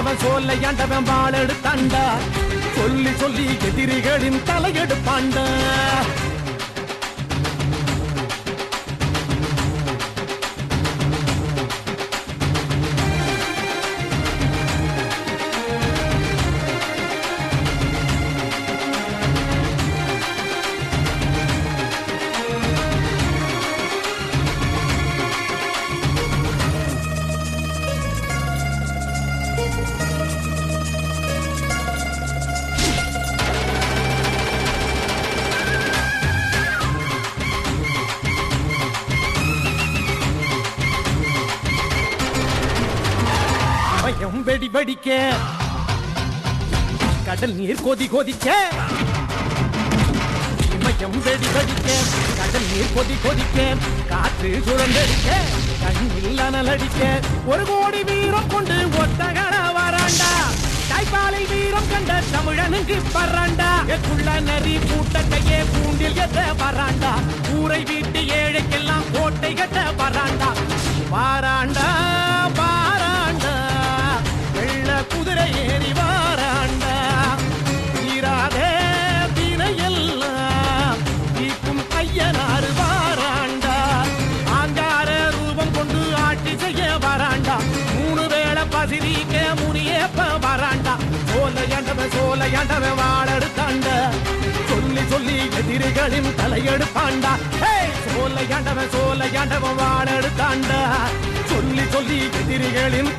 சோலையாண்டவன் சோலையாண்டவன் வாழெடுத்தாண்டா சொல்லி சொல்லி எதிரிகளின் தலையெடுப்பாண்டா வெடி வெடிக்க கடல் நீர் கொதி கொதிக்க இமயம் வெடி வெடிக்க கடல் நீர் கொதி கொதிக்க காற்று சுழந்தடிக்க கண்ணில் அனலடிக்க ஒரு கோடி வீரம் கொண்டு ஒத்தகட வராண்டா தாய்ப்பாலை வீரம் கண்ட தமிழனுக்கு பறாண்டா குள்ள நரி கூட்டத்தையே கூண்டில் எத்த வராண்டா ஊரை வீட்டு ஏழைக்கெல்லாம் கோட்டை கட்ட வராண்டா வாராண்டா பாராண்டா குதிரை ஏறி வாராண்டா தீராதே தினையெல்லாம் தீக்கும் ஐயனாறு வாராண்டா ஆங்கார ரூபம் கொண்டு ஆட்சி செய்ய வராண்டா 3 வேளை பசிரிக்க முனியப்ப வராண்டா சோலையாண்டவன் வாழெடுத்தாண்டா சொல்லி சொல்லி எதிரிகளின் தலையெடுப்பாண்டா சோலையாண்டவன் வாழெடுத்தாண்டா சொல்லி சொல்லி எதிரிகளின்